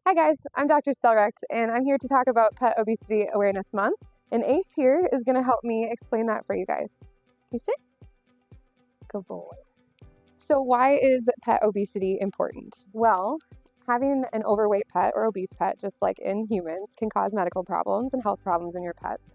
Hi guys, I'm Dr. Stellrecht and I'm here to talk about Pet Obesity Awareness Month. And Ace here is going to help me explain that for you guys. Can you sit? Good boy. So why is pet obesity important? Well, having an overweight pet or obese pet, just like in humans, can cause medical problems and health problems in your pets.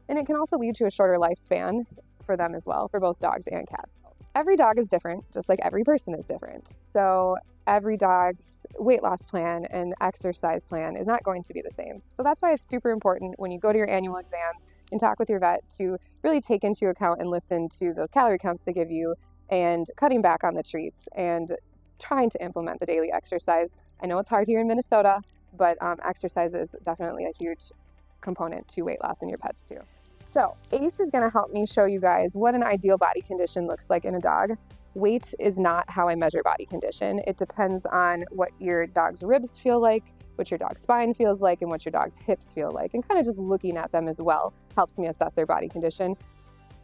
And it can also lead to a shorter lifespan for them as well, for both dogs and cats. Every dog is different, just like every person is different. So every dog's weight loss plan and exercise plan is not going to be the same. So that's why it's super important when you go to your annual exams and talk with your vet to really take into account and listen to those calorie counts they give you and cutting back on the treats and trying to implement the daily exercise. I know it's hard here in Minnesota, but exercise is definitely a huge component to weight loss in your pets too. So Ace is going to help me show you guys what an ideal body condition looks like in a dog. Weight is not how I measure body condition. It depends on what your dog's ribs feel like, what your dog's spine feels like, and what your dog's hips feel like. And kind of just looking at them as well helps me assess their body condition.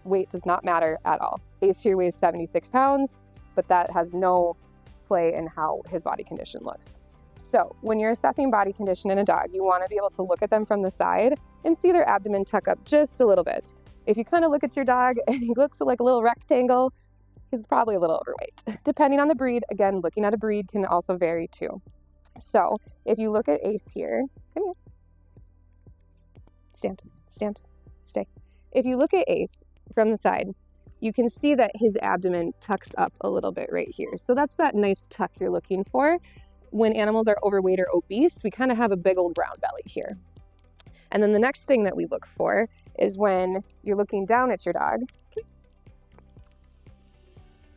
Weight does not matter at all. Ace here weighs 76 pounds, but that has no play in how his body condition looks. So when you're assessing body condition in a dog, you want to be able to look at them from the side and see their abdomen tuck up just a little bit. If you kind of look at your dog and he looks like a little rectangle, he's probably a little overweight. Depending on the breed, again, looking at a breed can also vary too. So if you look at Ace here, come here, stand, stay. If you look at Ace from the side, you can see that his abdomen tucks up a little bit right here. So that's that nice tuck you're looking for. When animals are overweight or obese, we kind of have a big old round belly here. And then the next thing that we look for is when you're looking down at your dog.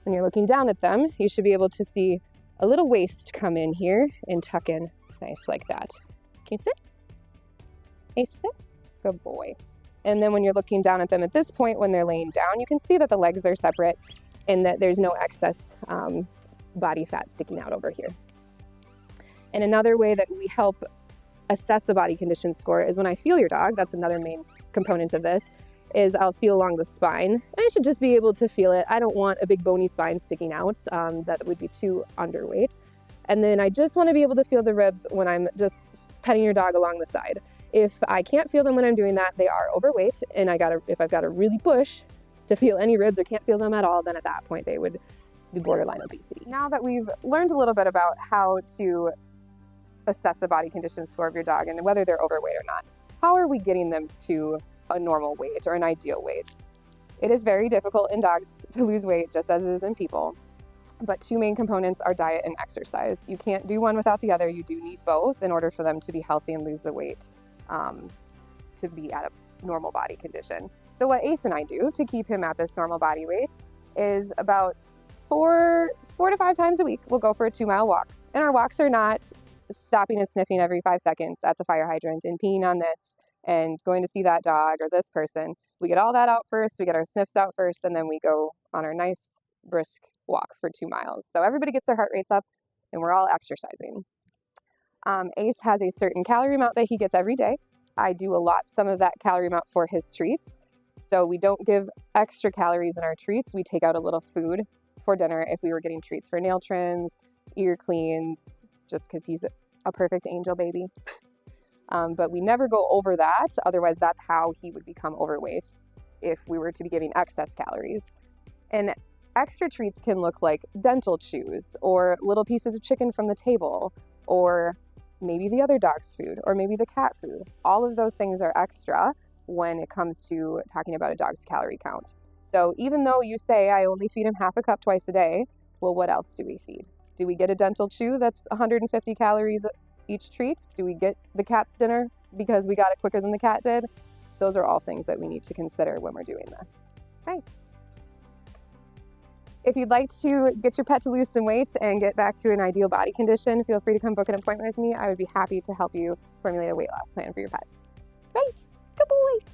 When you're looking down at them, you should be able to see a little waist come in here and tuck in nice like that. Can you sit? Ace, sit. Good boy. And then when you're looking down at them at this point, when they're laying down, you can see that the legs are separate and that there's no excess body fat sticking out over here. And another way that we help assess the body condition score is when I feel your dog, that's another main component of this, is I'll feel along the spine. And I should just be able to feel it. I don't want a big bony spine sticking out. That would be too underweight. And then I just want to be able to feel the ribs when I'm just petting your dog along the side. If I can't feel them when I'm doing that, they are overweight. And if I've got to really push to feel any ribs or can't feel them at all, then at that point they would be borderline obesity. Now that we've learned a little bit about how to assess the body condition score of your dog and whether they're overweight or not, how are we getting them to a normal weight or an ideal weight? It is very difficult in dogs to lose weight, just as it is in people. But two main components are diet and exercise. You can't do one without the other. You do need both in order for them to be healthy and lose the weight to be at a normal body condition. So what Ace and I do to keep him at this normal body weight is about four to 5 times a week, we'll go for a 2-mile walk. And our walks are not stopping and sniffing every 5 seconds at the fire hydrant and peeing on this and going to see that dog or this person. We get all that out first, we get our sniffs out first, and then we go on our nice brisk walk for 2 miles. So everybody gets their heart rates up and we're all exercising. Ace has a certain calorie amount that he gets every day. I do allot some of that calorie amount for his treats. So we don't give extra calories in our treats. We take out a little food for dinner if we were getting treats for nail trims, ear cleans, just because he's a perfect angel baby. But we never go over that. Otherwise, that's how he would become overweight if we were to be giving excess calories. And extra treats can look like dental chews or little pieces of chicken from the table or maybe the other dog's food or maybe the cat food. All of those things are extra when it comes to talking about a dog's calorie count. So even though you say I only feed him half a cup twice a day, well, what else do we feed? Do we get a dental chew that's 150 calories each treat? Do we get the cat's dinner because we got it quicker than the cat did? Those are all things that we need to consider when we're doing this. Right. If you'd like to get your pet to lose some weight and get back to an ideal body condition, feel free to come book an appointment with me. I would be happy to help you formulate a weight loss plan for your pet. Right. Good boy.